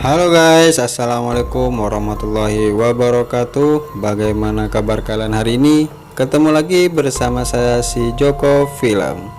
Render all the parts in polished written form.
Halo guys, assalamualaikum warahmatullahi wabarakatuh. Bagaimana kabar kalian hari ini? Ketemu lagi bersama saya si Joko Film.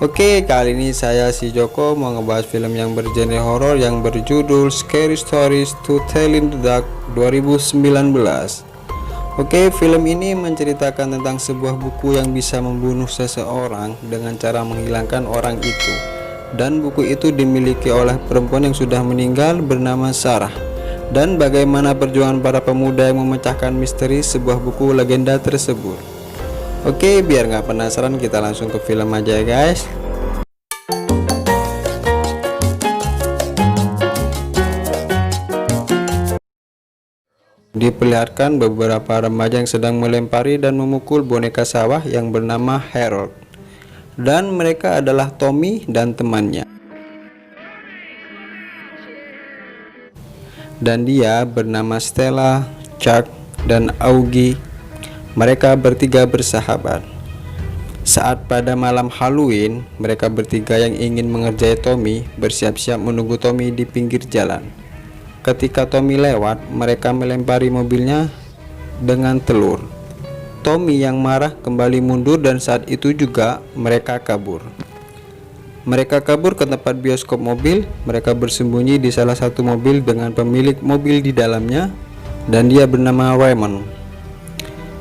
Oke, kali ini saya si Joko mau ngebahas film yang bergenre horor yang berjudul Scary Stories to Tell in the Dark 2019. Oke, film ini menceritakan tentang sebuah buku yang bisa membunuh seseorang dengan cara menghilangkan orang itu. Dan buku itu dimiliki oleh perempuan yang sudah meninggal bernama Sarah, dan bagaimana perjuangan para pemuda yang memecahkan misteri sebuah buku legenda tersebut. Oke, biar nggak penasaran, kita langsung ke film aja ya guys. Diperlihatkan beberapa remaja yang sedang melempari dan memukul boneka sawah yang bernama Harold, dan mereka adalah Tommy dan temannya. Dan dia bernama Stella, Chuck, dan Augie. Mereka bertiga bersahabat. Saat pada malam Halloween, mereka bertiga yang ingin mengerjai Tommy bersiap-siap menunggu Tommy di pinggir jalan. Ketika Tommy lewat, mereka melempari mobilnya dengan telur. Tommy yang marah kembali mundur, dan saat itu juga mereka kabur. Mereka kabur ke tempat bioskop mobil. Mereka bersembunyi di salah satu mobil dengan pemilik mobil di dalamnya, dan dia bernama Raymond.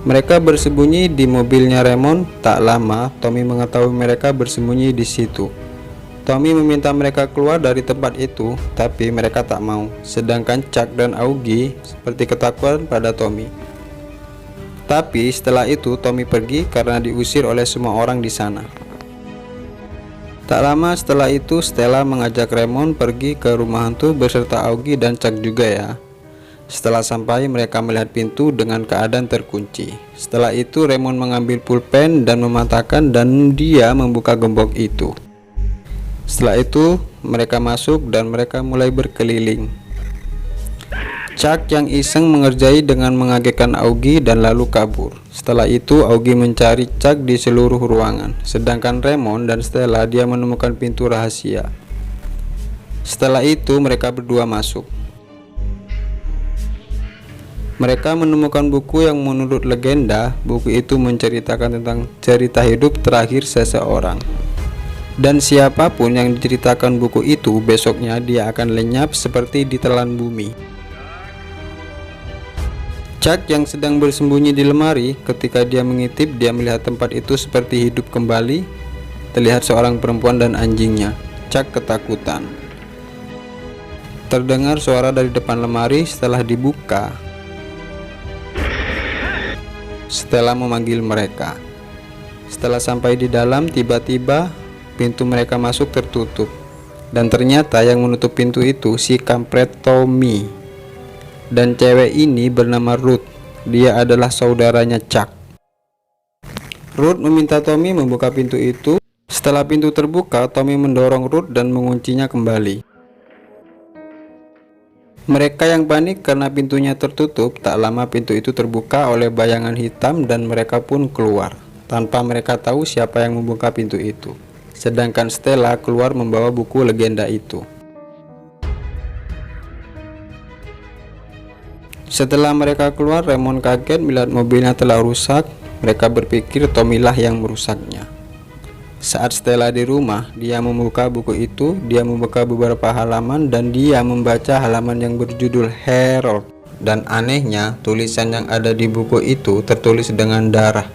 Mereka bersembunyi di mobilnya Raymond. Tak lama, Tommy mengetahui mereka bersembunyi di situ. Tommy meminta mereka keluar dari tempat itu, tapi mereka tak mau. Sedangkan Chuck dan Augie seperti ketakutan pada Tommy. Tapi setelah itu Tommy pergi karena diusir oleh semua orang di sana. Tak lama setelah itu Stella mengajak Raymond pergi ke rumah hantu beserta Augie dan Chuck juga ya. Setelah sampai, mereka melihat pintu dengan keadaan terkunci. Setelah itu Raymond mengambil pulpen dan mematahkan, dan dia membuka gembok itu. Setelah itu mereka masuk dan mereka mulai berkeliling. Chuck yang iseng mengerjai dengan mengagetkan Augie dan lalu kabur. Setelah itu Augie mencari Chuck di seluruh ruangan, sedangkan Raymond dan Stella dia menemukan pintu rahasia. Setelah itu mereka berdua masuk. Mereka menemukan buku yang menurut legenda, buku itu menceritakan tentang cerita hidup terakhir seseorang. Dan siapapun yang diceritakan buku itu, besoknya dia akan lenyap seperti ditelan bumi. Chuck yang sedang bersembunyi di lemari, ketika dia mengintip, dia melihat tempat itu seperti hidup kembali. Terlihat seorang perempuan dan anjingnya. Chuck ketakutan. Terdengar suara dari depan lemari. Setelah dibuka, Stella memanggil mereka. Setelah sampai di dalam, tiba-tiba pintu mereka masuk tertutup. Dan ternyata yang menutup pintu itu si kampret Tommy. Dan cewek ini bernama Ruth. Dia adalah saudaranya Chuck. Ruth meminta Tommy membuka pintu itu. Setelah pintu terbuka, Tommy mendorong Ruth dan menguncinya kembali. Mereka yang panik karena pintunya tertutup. Tak lama pintu itu terbuka oleh bayangan hitam dan mereka pun keluar, tanpa mereka tahu siapa yang membuka pintu itu. Sedangkan Stella keluar membawa buku legenda itu. Setelah mereka keluar, Raymond kaget melihat mobilnya telah rusak. Mereka berpikir Tommy lah yang merusaknya. Saat Stella di rumah, dia membuka buku itu. Dia membuka beberapa halaman dan dia membaca halaman yang berjudul Harold. Dan anehnya, tulisan yang ada di buku itu tertulis dengan darah.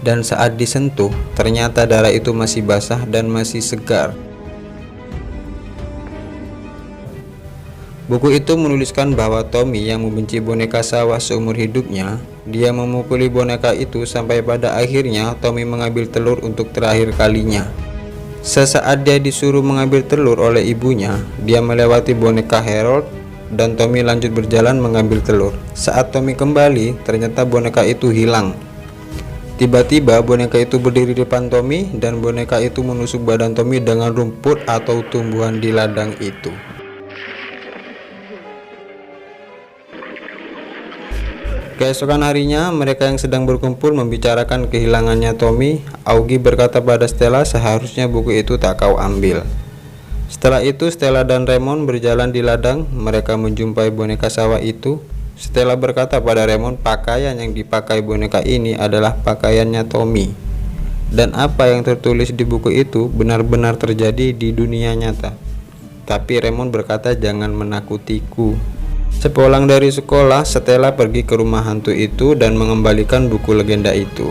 Dan saat disentuh, ternyata darah itu masih basah dan masih segar. Buku itu menuliskan bahwa Tommy yang membenci boneka sawah seumur hidupnya, dia memukuli boneka itu sampai pada akhirnya Tommy mengambil telur untuk terakhir kalinya. Sesaat dia disuruh mengambil telur oleh ibunya, dia melewati boneka Harold dan Tommy lanjut berjalan mengambil telur. Saat Tommy kembali, ternyata boneka itu hilang. Tiba-tiba boneka itu berdiri di depan Tommy dan boneka itu menusuk badan Tommy dengan rumput atau tumbuhan di ladang itu. Keesokan harinya, mereka yang sedang berkumpul membicarakan kehilangannya Tommy. Augie berkata pada Stella, seharusnya buku itu tak kau ambil. Setelah itu Stella dan Raymond berjalan di ladang. Mereka menjumpai boneka sawah itu. Stella berkata pada Raymond, pakaian yang dipakai boneka ini adalah pakaiannya Tommy. Dan apa yang tertulis di buku itu benar-benar terjadi di dunia nyata. Tapi Raymond berkata, jangan menakutiku. Sepulang dari sekolah, Stella pergi ke rumah hantu itu dan mengembalikan buku legenda itu.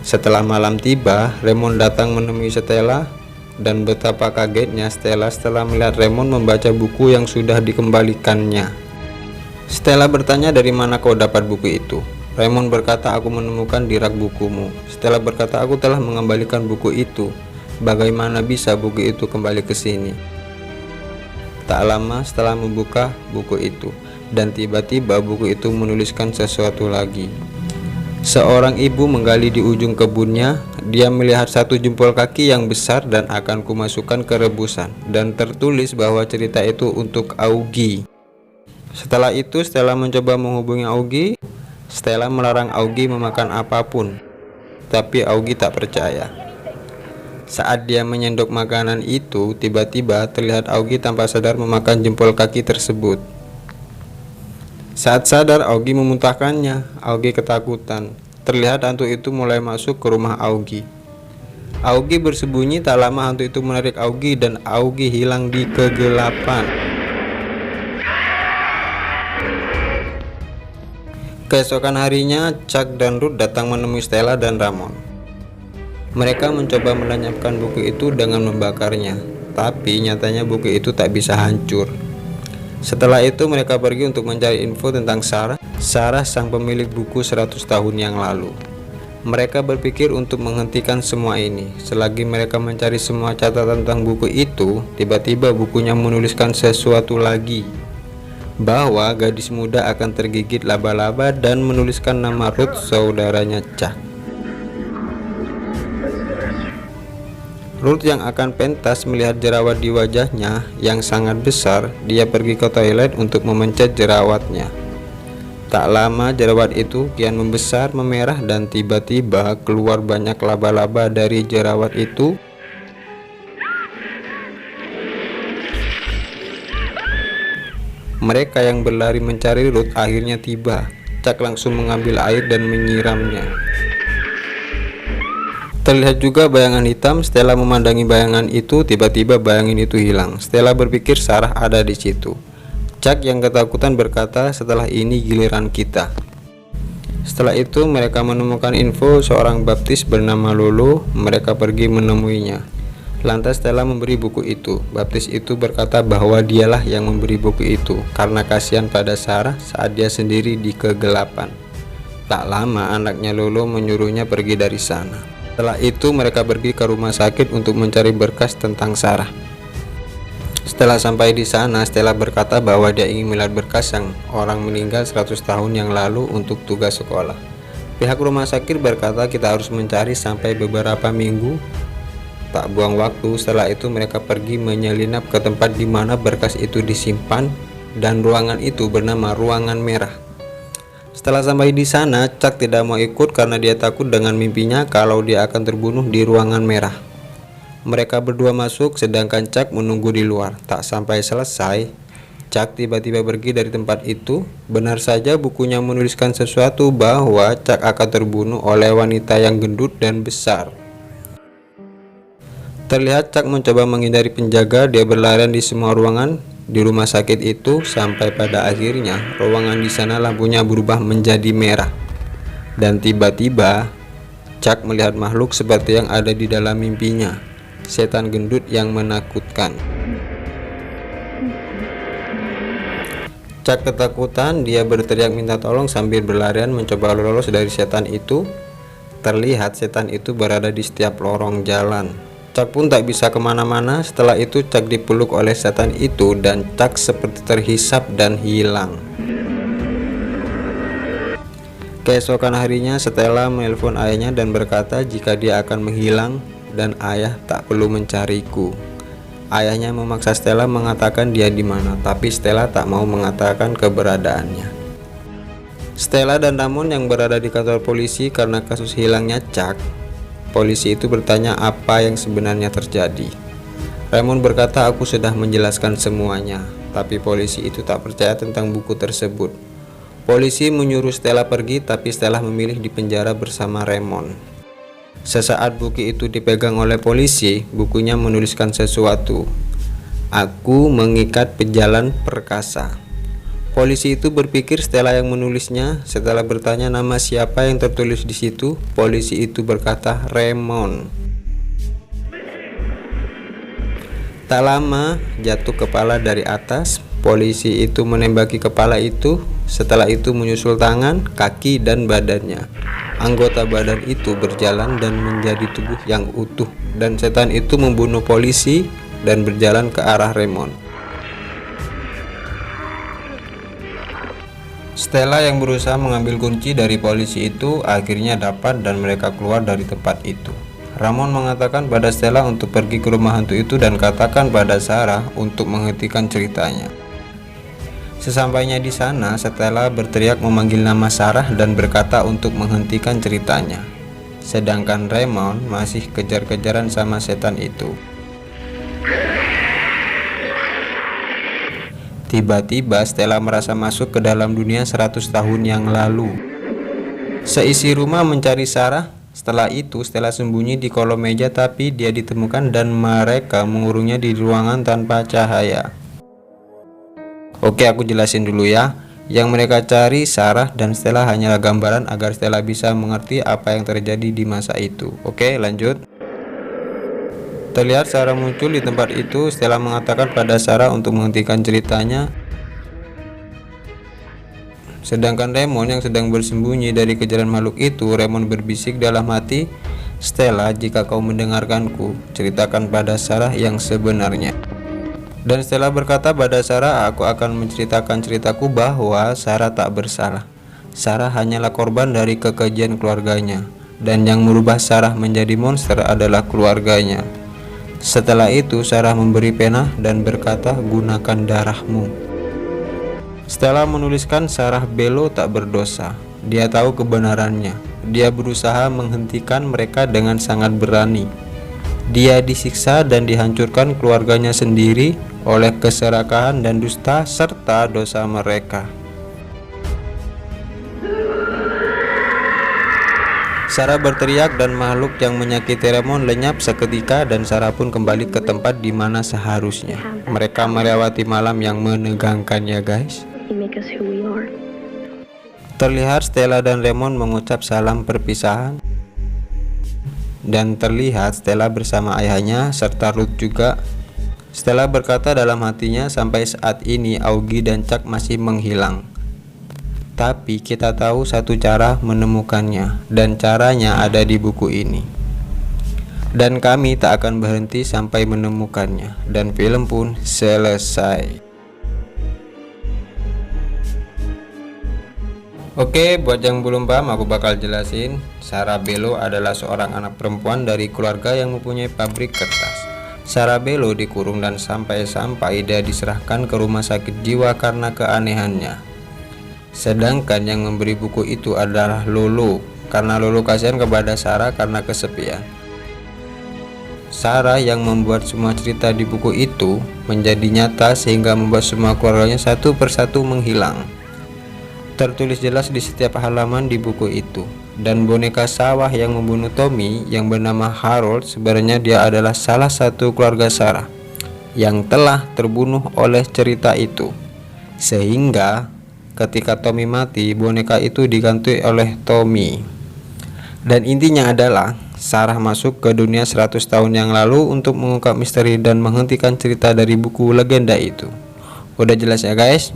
Setelah malam tiba, Raymond datang menemui Stella. Dan betapa kagetnya Stella setelah melihat Raymond membaca buku yang sudah dikembalikannya. Stella bertanya, dari mana kau dapat buku itu? Raymond berkata, aku menemukan di rak bukumu. Stella berkata, aku telah mengembalikan buku itu. Bagaimana bisa buku itu kembali ke sini? Tak lama setelah membuka buku itu, dan tiba-tiba buku itu menuliskan sesuatu lagi. Seorang ibu menggali di ujung kebunnya. Dia melihat satu jempol kaki yang besar dan akan kumasukkan ke rebusan. Dan tertulis bahwa cerita itu untuk Augie. Setelah itu Stella mencoba menghubungi Augie. Stella melarang Augie memakan apapun, tapi Augie tak percaya. Saat dia menyendok makanan itu, tiba-tiba terlihat Augie tanpa sadar memakan jempol kaki tersebut. Saat sadar, Augie memuntahkannya. Augie ketakutan. Terlihat hantu itu mulai masuk ke rumah Augie. Augie bersembunyi. Tak lama hantu itu menarik Augie dan Augie hilang di kegelapan. Keesokan harinya, Chuck dan Ruth datang menemui Stella dan Ramon. Mereka mencoba melenyapkan buku itu dengan membakarnya, tapi nyatanya buku itu tak bisa hancur. Setelah itu mereka pergi untuk mencari info tentang Sarah. Sarah sang pemilik buku 100 tahun yang lalu. Mereka berpikir untuk menghentikan semua ini. Selagi mereka mencari semua catatan tentang buku itu, tiba-tiba bukunya menuliskan sesuatu lagi, bahwa gadis muda akan tergigit laba-laba, dan menuliskan nama Ruth, saudaranya Chuck. Ruth yang akan pentas melihat jerawat di wajahnya yang sangat besar. Dia pergi ke toilet untuk memencet jerawatnya. Tak lama jerawat itu kian membesar, memerah, dan tiba-tiba keluar banyak laba-laba dari jerawat itu. Mereka yang berlari mencari Ruth akhirnya tiba. Chuck langsung mengambil air dan menyiramnya. Terlihat juga bayangan hitam. Stella memandangi bayangan itu. Tiba-tiba bayangan itu hilang. Stella berpikir Sarah ada di situ. Chuck yang ketakutan berkata, setelah ini giliran kita. Setelah itu mereka menemukan info seorang baptis bernama Lolo. Mereka pergi menemuinya. Lantas Stella memberi buku itu. Baptis itu berkata bahwa dialah yang memberi buku itu karena kasihan pada Sarah saat dia sendiri di kegelapan. Tak lama anaknya Lolo menyuruhnya pergi dari sana. Setelah itu mereka pergi ke rumah sakit untuk mencari berkas tentang Sarah. Setelah sampai di sana, Stella berkata bahwa dia ingin melihat berkas yang orang meninggal 100 tahun yang lalu untuk tugas sekolah. Pihak rumah sakit berkata kita harus mencari sampai beberapa minggu. Tak buang waktu, setelah itu mereka pergi menyelinap ke tempat di mana berkas itu disimpan, dan ruangan itu bernama ruangan merah. Setelah sampai di sana, Chuck tidak mau ikut karena dia takut dengan mimpinya kalau dia akan terbunuh di ruangan merah. Mereka berdua masuk sedangkan Chuck menunggu di luar. Tak sampai selesai, Chuck tiba-tiba pergi dari tempat itu. Benar saja bukunya menuliskan sesuatu bahwa Chuck akan terbunuh oleh wanita yang gendut dan besar. Terlihat Chuck mencoba menghindari penjaga. Dia berlarian di semua ruangan di rumah sakit itu sampai pada akhirnya ruangan di sana lampunya berubah menjadi merah. Dan tiba-tiba Chuck melihat makhluk seperti yang ada di dalam mimpinya, setan gendut yang menakutkan. Chuck ketakutan, dia berteriak minta tolong sambil berlarian mencoba lolos dari setan itu. Terlihat setan itu berada di setiap lorong jalan. Chuck pun tak bisa kemana-mana. Setelah itu Chuck dipeluk oleh setan itu dan Chuck seperti terhisap dan hilang. Keesokan harinya Stella menelpon ayahnya dan berkata jika dia akan menghilang dan ayah tak perlu mencariku. Ayahnya memaksa Stella mengatakan dia di mana, tapi Stella tak mau mengatakan keberadaannya. Stella dan Ramon yang berada di kantor polisi karena kasus hilangnya Chuck. Polisi itu bertanya apa yang sebenarnya terjadi. Raymond berkata, aku sudah menjelaskan semuanya, tapi polisi itu tak percaya tentang buku tersebut. Polisi menyuruh Stella pergi, tapi Stella memilih dipenjara bersama Raymond. Sesaat buku itu dipegang oleh polisi, bukunya menuliskan sesuatu. Aku mengikat pejalan perkasa. Polisi itu berpikir Stella yang menulisnya. Setelah bertanya nama siapa yang tertulis di situ, polisi itu berkata Raymond. Tak lama jatuh kepala dari atas. Polisi itu menembaki kepala itu. Setelah itu menyusul tangan, kaki, dan badannya. Anggota badan itu berjalan dan menjadi tubuh yang utuh. Dan setan itu membunuh polisi dan berjalan ke arah Raymond. Stella yang berusaha mengambil kunci dari polisi itu akhirnya dapat dan mereka keluar dari tempat itu. Raymond mengatakan pada Stella untuk pergi ke rumah hantu itu dan katakan pada Sarah untuk menghentikan ceritanya. Sesampainya di sana, Stella berteriak memanggil nama Sarah dan berkata untuk menghentikan ceritanya. Sedangkan Raymond masih kejar-kejaran sama setan itu. Tiba-tiba Stella merasa masuk ke dalam dunia 100 tahun yang lalu. Seisi rumah mencari Sarah. Setelah itu Stella sembunyi di kolong meja, tapi dia ditemukan dan mereka mengurungnya di ruangan tanpa cahaya. Oke, aku jelasin dulu ya. Yang mereka cari Sarah dan Stella hanyalah gambaran agar Stella bisa mengerti apa yang terjadi di masa itu. Oke, lanjut. Terlihat Sarah muncul di tempat itu. Stella mengatakan pada Sarah untuk menghentikan ceritanya. Sedangkan Raymond yang sedang bersembunyi dari kejaran makhluk itu, Raymond berbisik dalam hati, Stella, jika kau mendengarkanku, ceritakan pada Sarah yang sebenarnya. Dan Stella berkata pada Sarah, aku akan menceritakan ceritaku bahwa Sarah tak bersalah. Sarah hanyalah korban dari kekejian keluarganya, dan yang merubah Sarah menjadi monster adalah keluarganya. Setelah itu Sarah memberi pena dan berkata, gunakan darahmu. Stella menuliskan Sarah Bello tak berdosa. Dia tahu kebenarannya. Dia berusaha menghentikan mereka dengan sangat berani. Dia disiksa dan dihancurkan keluarganya sendiri oleh keserakahan dan dusta serta dosa mereka. Sarah berteriak dan makhluk yang menyakiti Raymond lenyap seketika dan Sarah pun kembali ke tempat di mana seharusnya. Mereka melewati malam yang menegangkan ya guys. Terlihat Stella dan Raymond mengucap salam perpisahan. Dan terlihat Stella bersama ayahnya serta Ruth juga. Stella berkata dalam hatinya, sampai saat ini Augie dan Chuck masih menghilang. Tapi kita tahu satu cara menemukannya, dan caranya ada di buku ini. Dan kami tak akan berhenti sampai menemukannya. Dan film pun selesai. Oke, buat yang belum paham aku bakal jelasin. Sarah Bello adalah seorang anak perempuan dari keluarga yang mempunyai pabrik kertas. Sarah Bello dikurung dan sampai-sampai dia diserahkan ke rumah sakit jiwa karena keanehannya. Sedangkan yang memberi buku itu adalah Lolo, karena Lolo kasihan kepada Sarah karena kesepian. Sarah yang membuat semua cerita di buku itu menjadi nyata sehingga membuat semua keluarganya satu persatu menghilang. Tertulis jelas di setiap halaman di buku itu. Dan boneka sawah yang membunuh Tommy yang bernama Harold, sebenarnya dia adalah salah satu keluarga Sarah yang telah terbunuh oleh cerita itu. Sehingga ketika Tommy mati, boneka itu diganti oleh Tommy. Dan intinya adalah Sarah masuk ke dunia 100 tahun yang lalu untuk mengungkap misteri dan menghentikan cerita dari buku legenda itu. Udah jelas ya guys?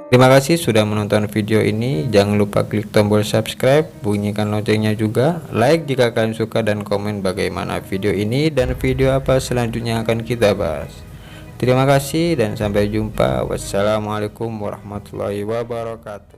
Terima kasih sudah menonton video ini. Jangan lupa klik tombol subscribe, bunyikan loncengnya juga, like jika kalian suka, dan komen bagaimana video ini dan video apa selanjutnya akan kita bahas. Terima kasih dan sampai jumpa. Wassalamualaikum warahmatullahi wabarakatuh.